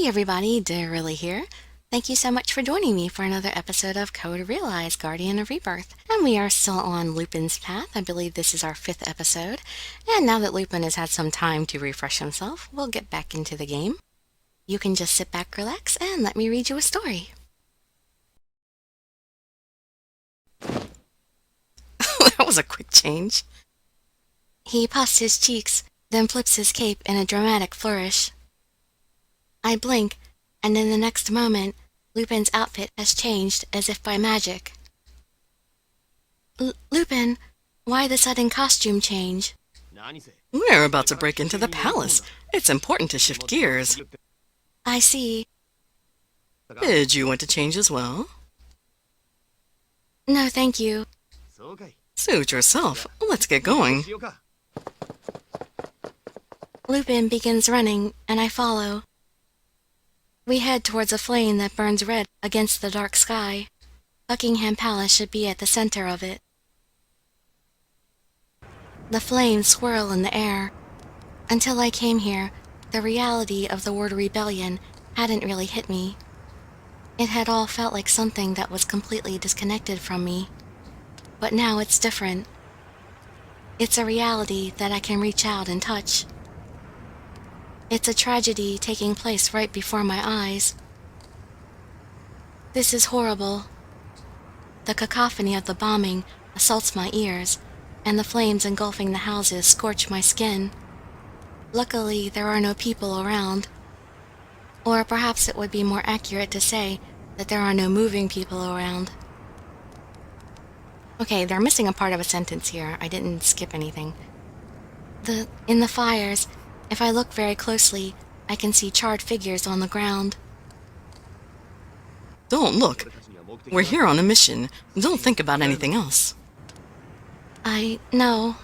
Hey everybody, Dirili here. Thank you so much for joining me for another episode of Code Realize, Guardian of Rebirth. And we are still on Lupin's path. I believe this is our 5th episode. And now that Lupin has had some time to refresh himself, we'll get back into the game. You can just sit back, relax, and let me read you a story. That was a quick change. He puffs his cheeks, then flips his cape in a dramatic flourish. I blink, and in the next moment, Lupin's outfit has changed as if by magic. Lupin, why the sudden costume change? We're about to break into the palace. It's important to shift gears. I see. Did you want to change as well? No, thank you. Suit yourself. Let's get going. Lupin begins running, and I follow. We head towards a flame that burns red against the dark sky. Buckingham Palace should be at the center of it. The flames swirl in the air. Until I came here, the reality of the word rebellion hadn't really hit me. It had all felt like something that was completely disconnected from me. But now it's different. It's a reality that I can reach out and touch. It's a tragedy taking place right before my eyes. This is horrible. The cacophony of the bombing assaults my ears, and the flames engulfing the houses scorch my skin. Luckily, there are no people around. Or perhaps it would be more accurate to say that there are no moving people around. Okay, they're missing a part of a sentence here. I didn't skip anything. In the fires, if I look very closely, I can see charred figures on the ground. Don't look. We're here on a mission. Don't think about anything else. I know.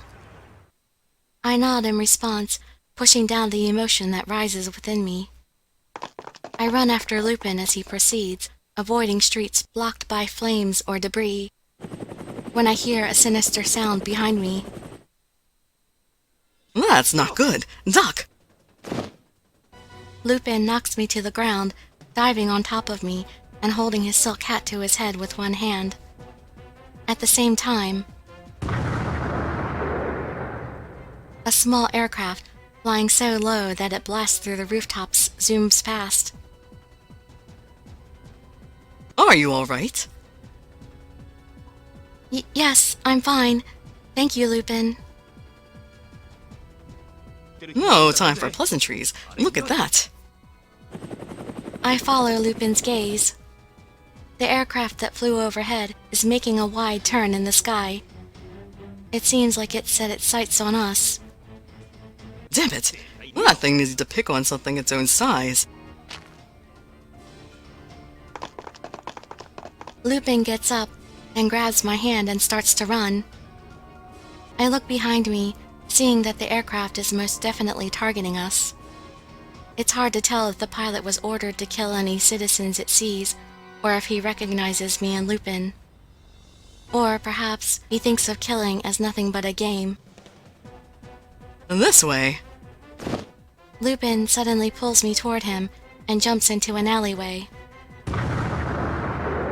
I nod in response, pushing down the emotion that rises within me. I run after Lupin as he proceeds, avoiding streets blocked by flames or debris. When I hear a sinister sound behind me. That's not good. Duck! Lupin knocks me to the ground, diving on top of me and holding his silk hat to his head with one hand. At the same time, a small aircraft, flying so low that it blasts through the rooftops, zooms past. Are you all right? Yes, I'm fine. Thank you, Lupin. No time for pleasantries. Look at that. I follow Lupin's gaze. The aircraft that flew overhead is making a wide turn in the sky. It seems like it set its sights on us. Damn it! That thing needs to pick on something its own size. Lupin gets up and grabs my hand and starts to run. I look behind me, seeing that the aircraft is most definitely targeting us. It's hard to tell if the pilot was ordered to kill any citizens it sees, or if he recognizes me and Lupin. Or perhaps he thinks of killing as nothing but a game. This way. Lupin suddenly pulls me toward him and jumps into an alleyway.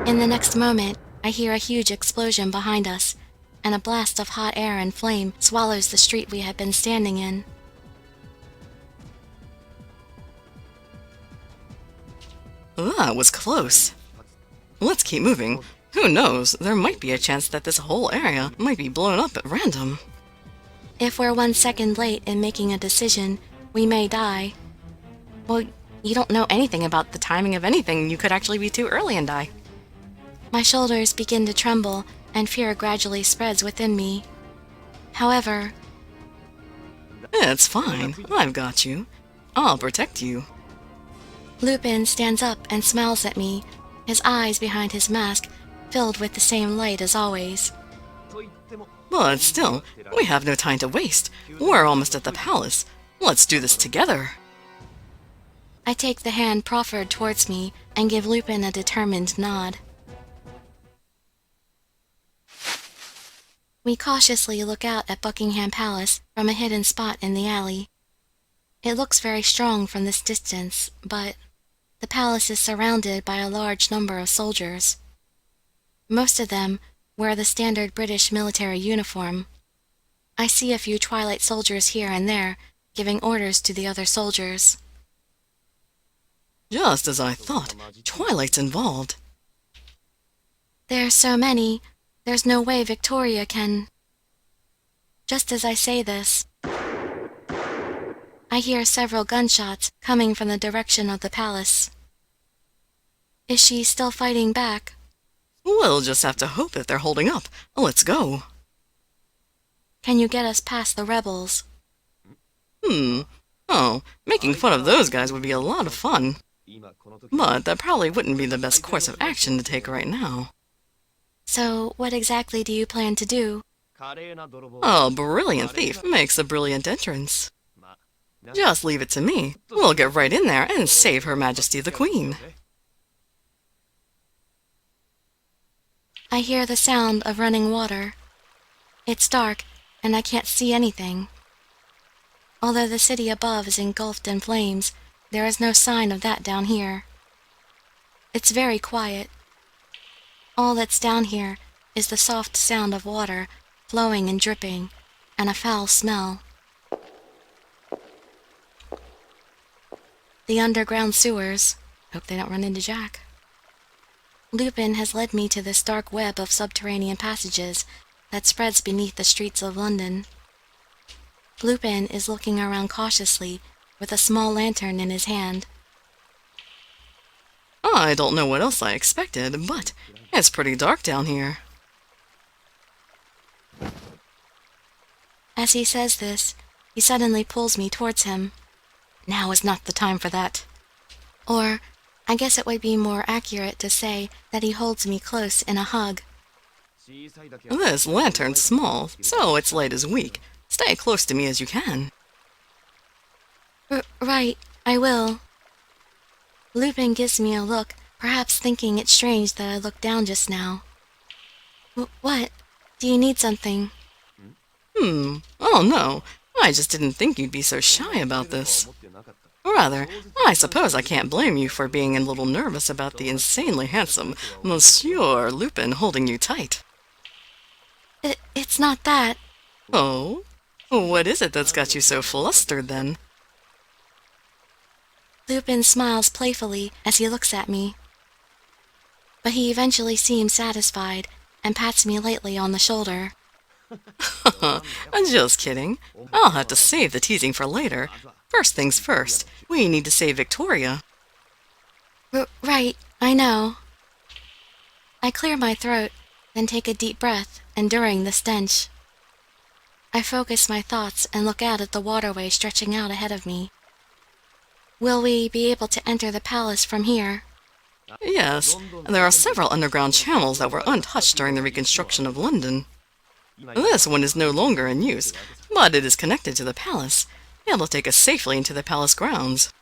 In the next moment, I hear a huge explosion behind us, and a blast of hot air and flame swallows the street we had been standing in. That was close. Let's keep moving. Who knows, there might be a chance that this whole area might be blown up at random. If we're 1 second late in making a decision, we may die. Well, you don't know anything about the timing of anything. You could actually be too early and die. My shoulders begin to tremble, and fear gradually spreads within me. However, It's fine. I've got you. I'll protect you. Lupin stands up and smiles at me, his eyes behind his mask filled with the same light as always. But still, we have no time to waste. We're almost at the palace. Let's do this together. I take the hand proffered towards me and give Lupin a determined nod. We cautiously look out at Buckingham Palace from a hidden spot in the alley. It looks very strong from this distance, but The palace is surrounded by a large number of soldiers. Most of them wear the standard British military uniform. I see a few Twilight soldiers here and there, giving orders to the other soldiers. Just as I thought, Twilight's involved. There are so many, there's no way Victoria can... Just as I say this, I hear several gunshots coming from the direction of the palace. Is she still fighting back? We'll just have to hope that they're holding up. Let's go. Can you get us past the rebels? Oh, making fun of those guys would be a lot of fun. But that probably wouldn't be the best course of action to take right now. So, what exactly do you plan to do? A brilliant thief makes a brilliant entrance. Just leave it to me. We'll get right in there and save Her Majesty the Queen. I hear the sound of running water. It's dark, and I can't see anything. Although the city above is engulfed in flames, there is no sign of that down here. It's very quiet. All that's down here is the soft sound of water flowing and dripping, and a foul smell. The underground sewers. Hope they don't run into Jack. Lupin has led me to this dark web of subterranean passages that spreads beneath the streets of London. Lupin is looking around cautiously with a small lantern in his hand. I don't know what else I expected, but it's pretty dark down here. As he says this, he suddenly pulls me towards him. Now is not the time for that. Or, I guess it would be more accurate to say that he holds me close in a hug. This lantern's small, so its light is weak. Stay close to me as you can. Right, I will. Lupin gives me a look, perhaps thinking it strange that I looked down just now. What? Do you need something? Oh no, I just didn't think you'd be so shy about this. Rather, I suppose I can't blame you for being a little nervous about the insanely handsome Monsieur Lupin holding you tight. It's not that. Oh? What is it that's got you so flustered, then? Lupin smiles playfully as he looks at me. But he eventually seems satisfied and pats me lightly on the shoulder. I'm just kidding. I'll have to save the teasing for later. First things first, we need to save Victoria. Right, I know. I clear my throat, then take a deep breath, enduring the stench. I focus my thoughts and look out at the waterway stretching out ahead of me. Will we be able to enter the palace from here? Yes, there are several underground channels that were untouched during the reconstruction of London. This one is no longer in use, but it is connected to the palace. It'll take us safely into the palace grounds.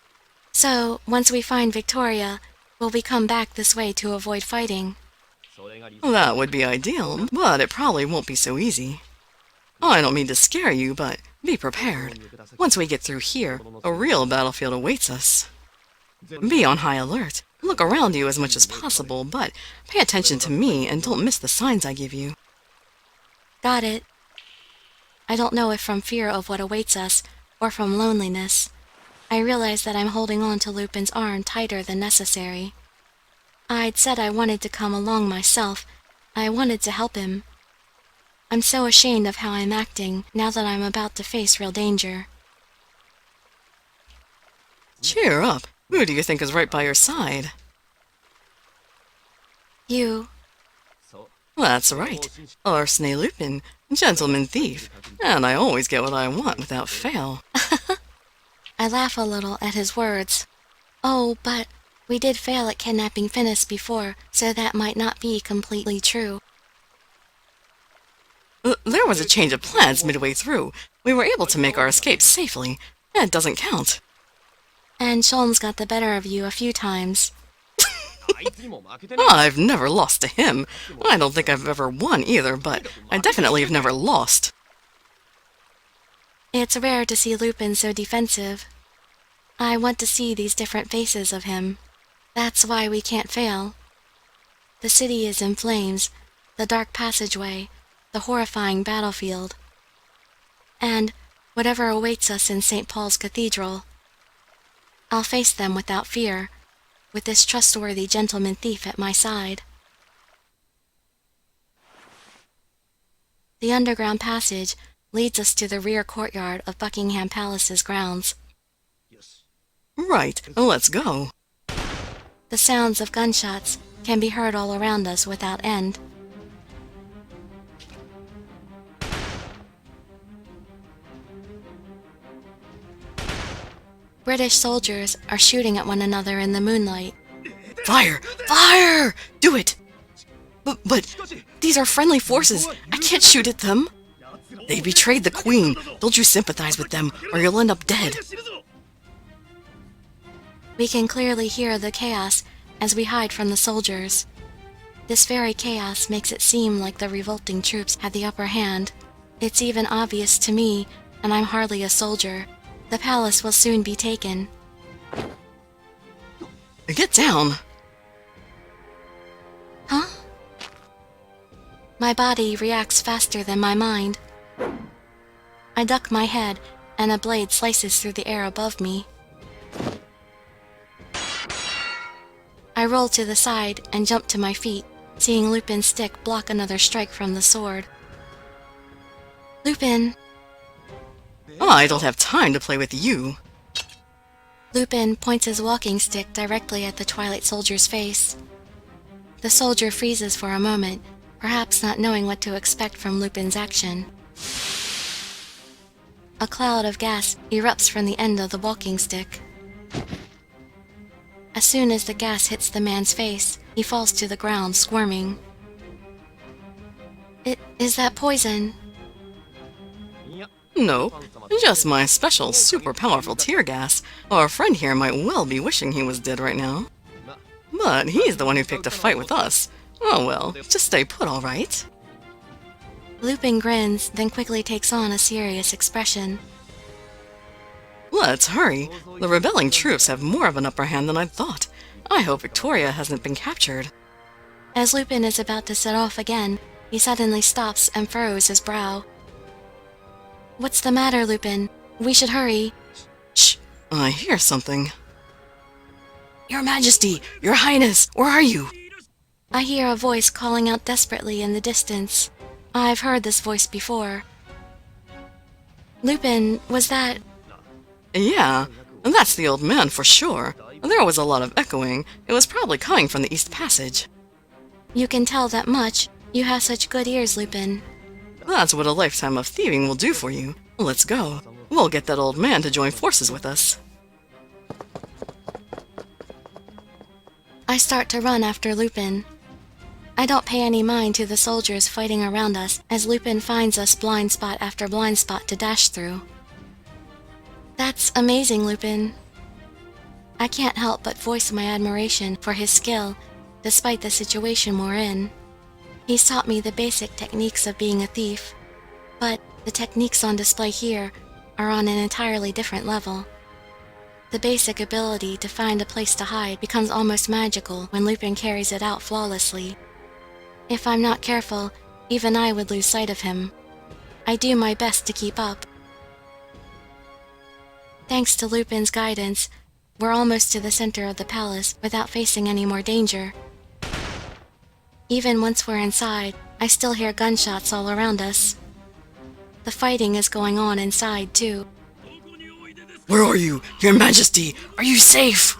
So, once we find Victoria, will we come back this way to avoid fighting? That would be ideal, but it probably won't be so easy. I don't mean to scare you, but be prepared. Once we get through here, a real battlefield awaits us. Be on high alert. Look around you as much as possible, but pay attention to me and don't miss the signs I give you. Got it. I don't know if from fear of what awaits us, or from loneliness. I realize that I'm holding on to Lupin's arm tighter than necessary. I'd said I wanted to come along myself. I wanted to help him. I'm so ashamed of how I'm acting now that I'm about to face real danger. Cheer up. Who do you think is right by your side? You. That's right. Arsène Lupin, gentleman thief. And I always get what I want without fail. I laugh a little at his words. Oh, but we did fail at kidnapping Finis before, so that might not be completely true. There was a change of plans midway through. We were able to make our escape safely. That doesn't count. And Sholmes got the better of you a few times. I've never lost to him. I don't think I've ever won either, but I definitely have never lost. It's rare to see Lupin so defensive. I want to see these different faces of him. That's why we can't fail. The city is in flames, the dark passageway, the horrifying battlefield, and whatever awaits us in St. Paul's Cathedral. I'll face them without fear, with this trustworthy gentleman thief at my side. The underground passage leads us to the rear courtyard of Buckingham Palace's grounds. Right, let's go. The sounds of gunshots can be heard all around us without end. British soldiers are shooting at one another in the moonlight. Fire! Fire! Do it! But these are friendly forces. I can't shoot at them. They betrayed the Queen. Don't you sympathize with them, or you'll end up dead. We can clearly hear the chaos as we hide from the soldiers. This very chaos makes it seem like the revolting troops had the upper hand. It's even obvious to me, and I'm hardly a soldier. The palace will soon be taken. Get down! Huh? My body reacts faster than my mind. I duck my head, and a blade slices through the air above me. I roll to the side and jump to my feet, seeing Lupin's stick block another strike from the sword. Lupin! I don't have time to play with you. Lupin points his walking stick directly at the Twilight Soldier's face. The soldier freezes for a moment, perhaps not knowing what to expect from Lupin's action. A cloud of gas erupts from the end of the walking stick. As soon as the gas hits the man's face, he falls to the ground, squirming. Is that poison? No, just my special, super powerful tear gas. Our friend here might well be wishing he was dead right now. But he's the one who picked a fight with us. Oh well, just stay put, all right? Lupin grins, then quickly takes on a serious expression. Let's hurry. The rebelling troops have more of an upper hand than I thought. I hope Victoria hasn't been captured. As Lupin is about to set off again, he suddenly stops and furrows his brow. What's the matter, Lupin? We should hurry. Shh, I hear something. Your Majesty, Your Highness, where are you? I hear a voice calling out desperately in the distance. I've heard this voice before. Lupin, was that... Yeah, that's the old man for sure. There was a lot of echoing. It was probably coming from the East Passage. You can tell that much. You have such good ears, Lupin. That's what a lifetime of thieving will do for you. Let's go. We'll get that old man to join forces with us. I start to run after Lupin. I don't pay any mind to the soldiers fighting around us as Lupin finds us blind spot after blind spot to dash through. That's amazing, Lupin. I can't help but voice my admiration for his skill, despite the situation we're in. He's taught me the basic techniques of being a thief, but the techniques on display here are on an entirely different level. The basic ability to find a place to hide becomes almost magical when Lupin carries it out flawlessly. If I'm not careful, even I would lose sight of him. I do my best to keep up. Thanks to Lupin's guidance, we're almost to the center of the palace without facing any more danger. Even once we're inside, I still hear gunshots all around us. The fighting is going on inside, too. Where are you, Your Majesty? Are you safe?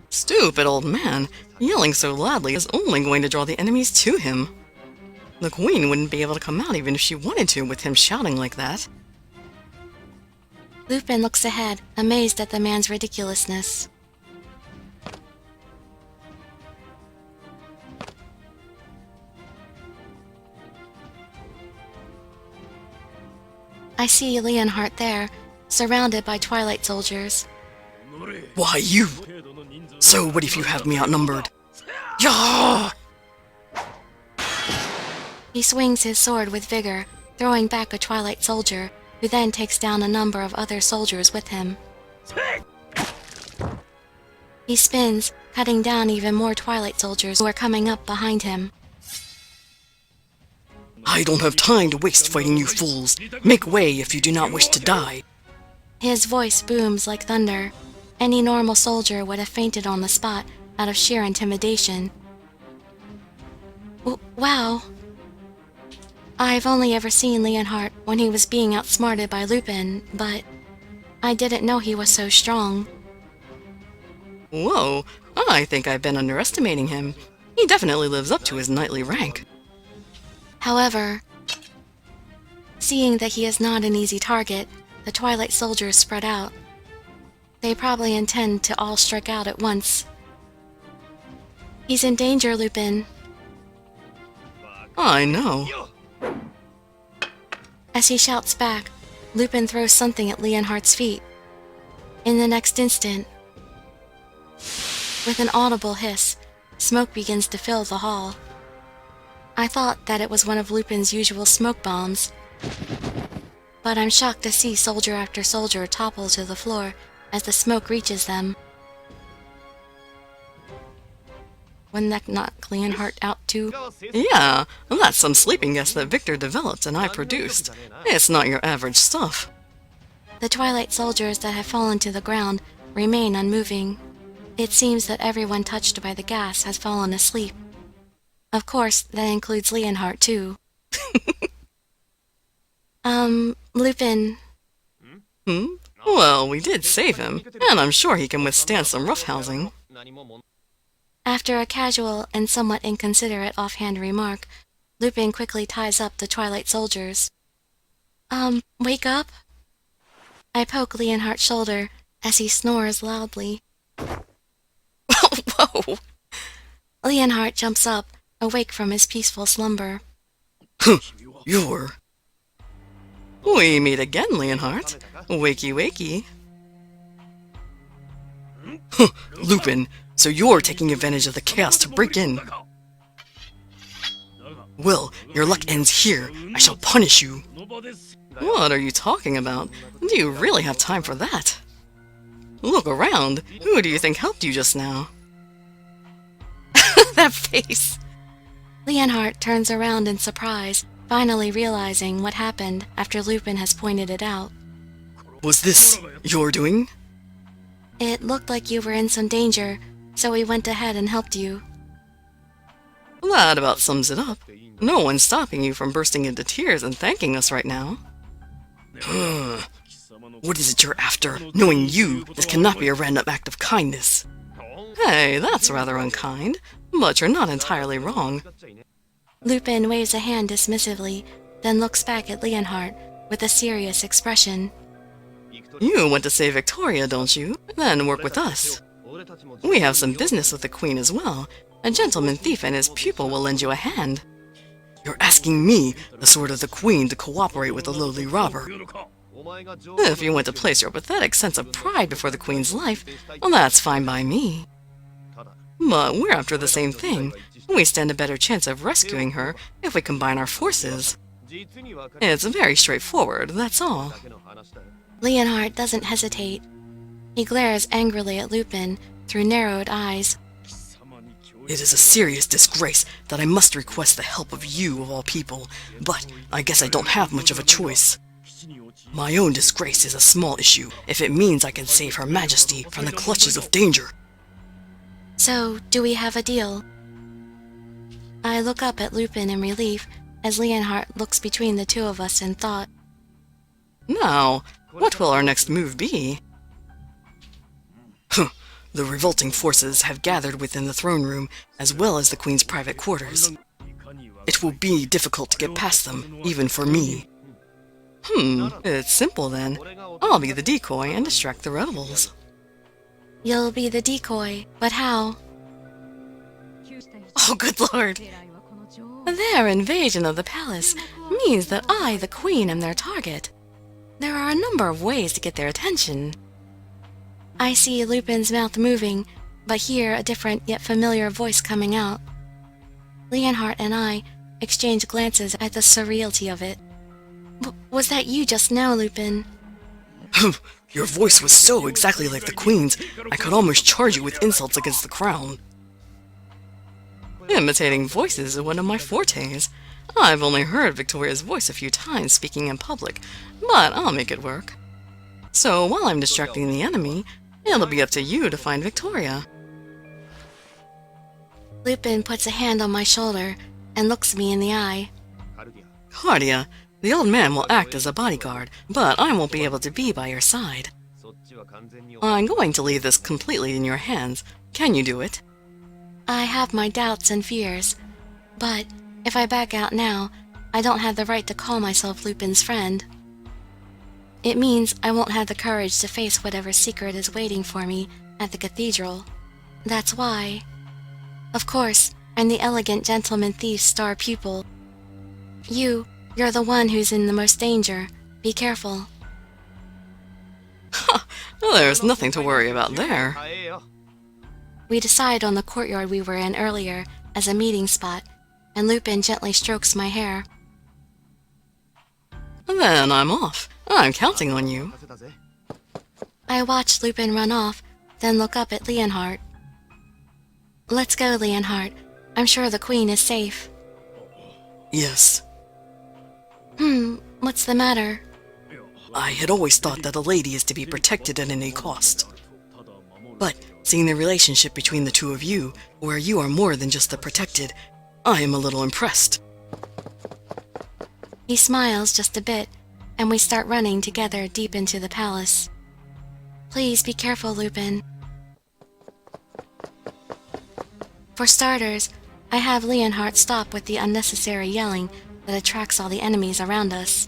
Stupid old man. Yelling so loudly is only going to draw the enemies to him. The Queen wouldn't be able to come out even if she wanted to with him shouting like that. Lupin looks ahead, amazed at the man's ridiculousness. I see Leonhardt there, surrounded by Twilight soldiers. Why you? So what if you have me outnumbered? Yah! He swings his sword with vigor, throwing back a Twilight soldier, who then takes down a number of other soldiers with him. He spins, cutting down even more Twilight soldiers who are coming up behind him. I don't have time to waste fighting you fools. Make way if you do not wish to die. His voice booms like thunder. Any normal soldier would have fainted on the spot out of sheer intimidation. Wow. I've only ever seen Leonhardt when he was being outsmarted by Lupin, but I didn't know he was so strong. Whoa, I think I've been underestimating him. He definitely lives up to his knightly rank. However, seeing that he is not an easy target, the Twilight soldiers spread out. They probably intend to all strike out at once. He's in danger, Lupin. I know. As he shouts back, Lupin throws something at Leonhardt's feet. In the next instant, with an audible hiss, smoke begins to fill the hall. I thought that it was one of Lupin's usual smoke bombs, but I'm shocked to see soldier after soldier topple to the floor as the smoke reaches them. Wouldn't that knock Leonhardt out too? Yeah, that's some sleeping gas that Victor developed and I produced. It's not your average stuff. The Twilight soldiers that have fallen to the ground remain unmoving. It seems that everyone touched by the gas has fallen asleep. Of course, that includes Leonhardt too. Lupin. Well, we did save him, and I'm sure he can withstand some roughhousing. After a casual and somewhat inconsiderate offhand remark, Lupin quickly ties up the Twilight soldiers. Wake up? I poke Leonhardt's shoulder as he snores loudly. Whoa! Leonhardt jumps up, awake from his peaceful slumber. You're... We meet again, Leonhardt. Wakey, wakey. Lupin, so you're taking advantage of the chaos to break in. Well, your luck ends here. I shall punish you. What are you talking about? Do you really have time for that? Look around. Who do you think helped you just now? That face! Leonhardt turns around in surprise, finally realizing what happened after Lupin has pointed it out. Was this your doing? It looked like you were in some danger, so we went ahead and helped you. That about sums it up. No one's stopping you from bursting into tears and thanking us right now. What is it you're after? Knowing you, this cannot be a random act of kindness. Hey, that's rather unkind, but you're not entirely wrong. Lupin waves a hand dismissively, then looks back at Leonhardt with a serious expression. You want to save Victoria, don't you? Then work with us. We have some business with the Queen as well. A gentleman thief and his pupil will lend you a hand. You're asking me, the sword of the Queen, to cooperate with a lowly robber. If you want to place your pathetic sense of pride before the Queen's life, well, that's fine by me. But we're after the same thing. We stand a better chance of rescuing her if we combine our forces. It's very straightforward, that's all. Leonhardt doesn't hesitate. He glares angrily at Lupin through narrowed eyes. It is a serious disgrace that I must request the help of you of all people, but I guess I don't have much of a choice. My own disgrace is a small issue if it means I can save Her Majesty from the clutches of danger. So, do we have a deal? I look up at Lupin in relief as Leonhardt looks between the two of us in thought. Now, what will our next move be? The revolting forces have gathered within the throne room, as well as the Queen's private quarters. It will be difficult to get past them, even for me. It's simple then. I'll be the decoy and distract the rebels. You'll be the decoy, but how? Oh, good lord! Their invasion of the palace means that I, the Queen, am their target. There are a number of ways to get their attention. I see Lupin's mouth moving, but hear a different yet familiar voice coming out. Leonhardt and I exchange glances at the surreality of it. Was that you just now, Lupin? Your voice was so exactly like the Queen's, I could almost charge you with insults against the crown. Imitating voices is one of my fortes. I've only heard Victoria's voice a few times speaking in public, but I'll make it work. So while I'm distracting the enemy, it'll be up to you to find Victoria. Lupin puts a hand on my shoulder and looks me in the eye. Cardia, the old man will act as a bodyguard, but I won't be able to be by your side. I'm going to leave this completely in your hands. Can you do it? I have my doubts and fears, but if I back out now, I don't have the right to call myself Lupin's friend. It means I won't have the courage to face whatever secret is waiting for me at the cathedral. That's why. Of course, I'm the elegant gentleman thief's star pupil. You're the one who's in the most danger. Be careful. There's nothing to worry about there. We decide on the courtyard we were in earlier as a meeting spot, and Lupin gently strokes my hair. Then I'm off. I'm counting on you. I watch Lupin run off, then look up at Leonhardt. Let's go, Leonhardt. I'm sure the Queen is safe. Yes. What's the matter? I had always thought that a lady is to be protected at any cost. But seeing the relationship between the two of you, where you are more than just the protected, I am a little impressed. He smiles just a bit, and we start running together deep into the palace. Please be careful, Lupin. For starters, I have Leonhardt stop with the unnecessary yelling that attracts all the enemies around us.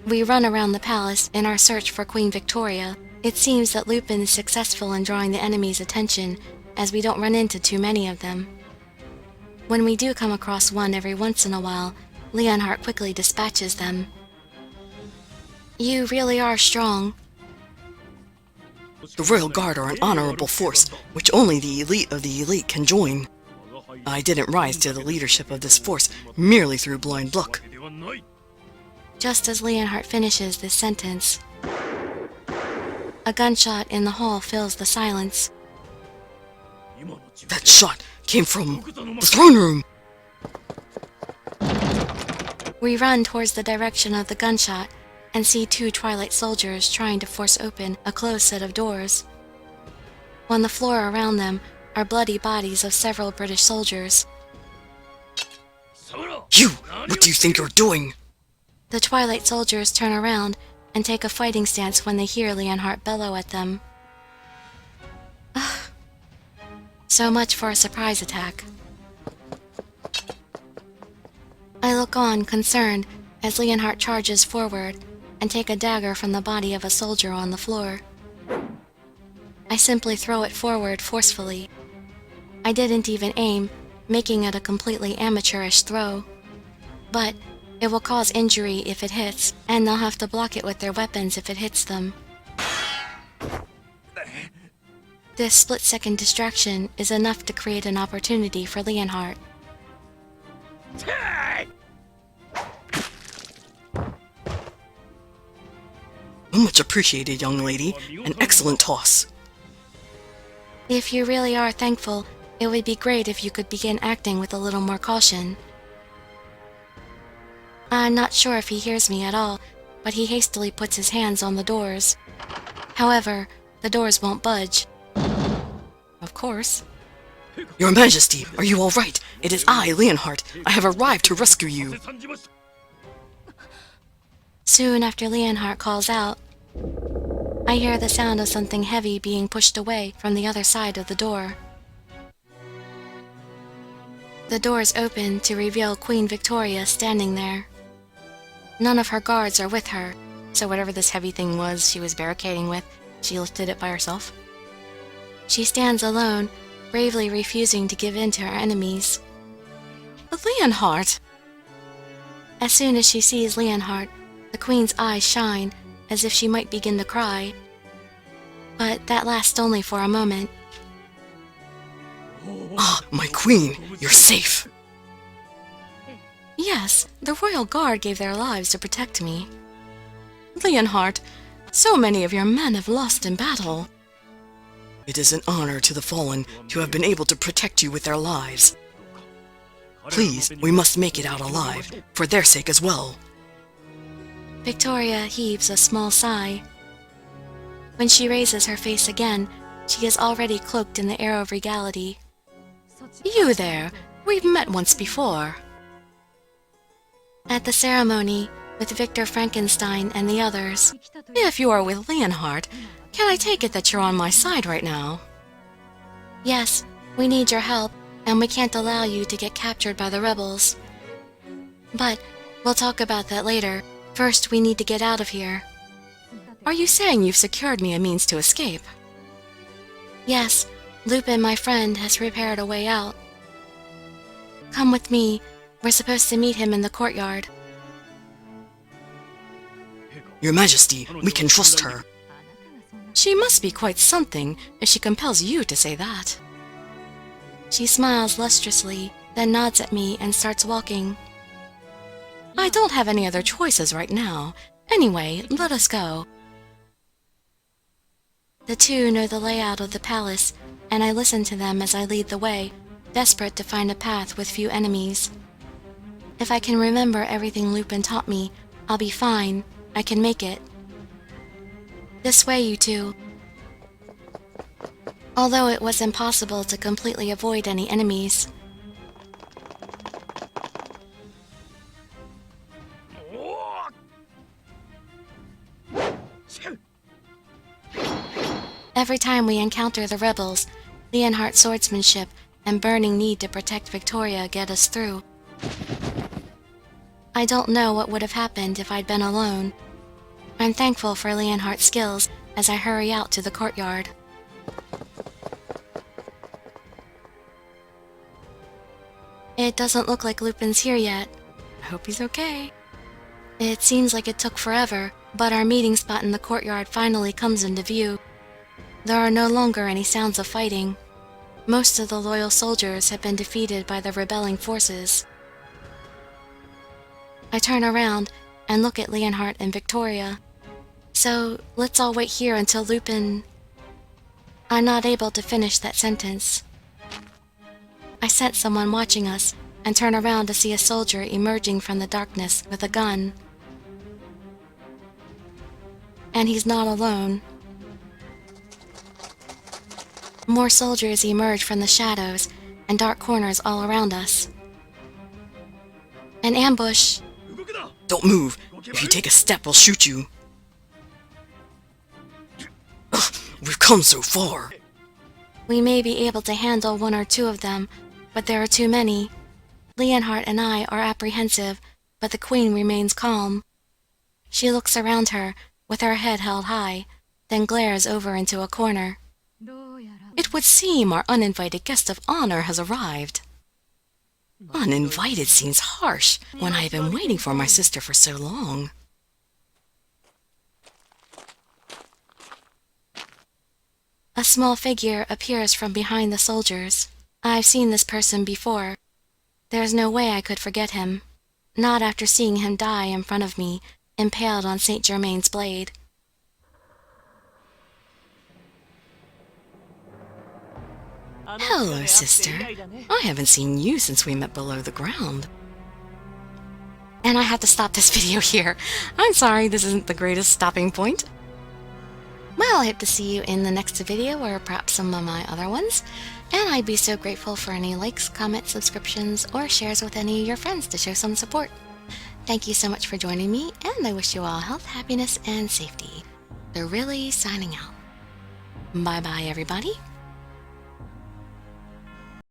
We run around the palace in our search for Queen Victoria. It seems that Lupin is successful in drawing the enemy's attention, as we don't run into too many of them. When we do come across one every once in a while, Leonhardt quickly dispatches them. You really are strong. The Royal Guard are an honorable force, which only the elite of the elite can join. I didn't rise to the leadership of this force merely through blind luck. Just as Leonhardt finishes this sentence, a gunshot in the hall fills the silence. That shot came from the throne room! We run towards the direction of the gunshot and see two Twilight soldiers trying to force open a closed set of doors. On the floor around them are bloody bodies of several British soldiers. You! What do you think you're doing? The Twilight soldiers turn around and take a fighting stance when they hear Leonhardt bellow at them. So much for a surprise attack. I look on, concerned, as Leonhardt charges forward and take a dagger from the body of a soldier on the floor. I simply throw it forward forcefully. I didn't even aim, making it a completely amateurish throw. But it will cause injury if it hits, and they'll have to block it with their weapons if it hits them. This split-second distraction is enough to create an opportunity for Leonhardt. Much appreciated, young lady. An excellent toss. If you really are thankful, it would be great if you could begin acting with a little more caution. I'm not sure if he hears me at all, but he hastily puts his hands on the doors. However, the doors won't budge. Of course. Your Majesty, are you all right? It is I, Leonhardt. I have arrived to rescue you. Soon after Leonhardt calls out, I hear the sound of something heavy being pushed away from the other side of the door. The doors open to reveal Queen Victoria standing there. None of her guards are with her, so whatever this heavy thing was she was barricading with, she lifted it by herself. She stands alone, bravely refusing to give in to her enemies. Leonhardt! As soon as she sees Leonhardt, the Queen's eyes shine, as if she might begin to cry. But that lasts only for a moment. Ah, my Queen! You're safe! Yes, the Royal Guard gave their lives to protect me. Leonhardt, So many of your men have lost in battle. It is an honor to the fallen to have been able to protect you with their lives. Please, we must make it out alive, for their sake as well. Victoria heaves a small sigh. When she raises her face again, she is already cloaked in the air of regality. You there! We've met once before. At the ceremony, with Victor Frankenstein and the others. If you are with Leonhardt, can I take it that you're on my side right now? Yes, we need your help, and we can't allow you to get captured by the rebels. But we'll talk about that later. First, we need to get out of here. Are you saying you've secured me a means to escape? Yes, Lupin, my friend, has prepared a way out. Come with me. We're supposed to meet him in the courtyard. Your Majesty, we can trust her. She must be quite something if she compels you to say that. She smiles lustrously, then nods at me and starts walking. I don't have any other choices right now. Anyway, let us go. The two know the layout of the palace, and I listen to them as I lead the way, desperate to find a path with few enemies. If I can remember everything Lupin taught me, I'll be fine. I can make it. This way, you two. Although it was impossible to completely avoid any enemies. Every time we encounter the rebels, Leonhardt's swordsmanship and burning need to protect Victoria get us through. I don't know what would have happened if I'd been alone. I'm thankful for Leonhardt's skills as I hurry out to the courtyard. It doesn't look like Lupin's here yet. I hope he's okay. It seems like it took forever, but our meeting spot in the courtyard finally comes into view. There are no longer any sounds of fighting. Most of the loyal soldiers have been defeated by the rebelling forces. I turn around and look at Leonhardt and Victoria. So, let's all wait here until Lupin... I'm not able to finish that sentence. I sense someone watching us and turn around to see a soldier emerging from the darkness with a gun. And he's not alone. More soldiers emerge from the shadows and dark corners all around us. An ambush! Don't move! If you take a step, we'll shoot you! Ugh, we've come so far! We may be able to handle one or two of them, but there are too many. Leonhardt and I are apprehensive, but the Queen remains calm. She looks around her, with her head held high, then glares over into a corner. It would seem our uninvited guest of honor has arrived. Uninvited seems harsh when I have been waiting for my sister for so long. A small figure appears from behind the soldiers. I've seen this person before. There's no way I could forget him. Not after seeing him die in front of me, impaled on Saint Germain's blade. Hello, sister. I haven't seen you since we met below the ground. And I have to stop this video here. I'm sorry this isn't the greatest stopping point. Well, I hope to see you in the next video, or perhaps some of my other ones. And I'd be so grateful for any likes, comments, subscriptions, or shares with any of your friends to show some support. Thank you so much for joining me, and I wish you all health, happiness, and safety. Dirili signing out. Bye-bye, everybody.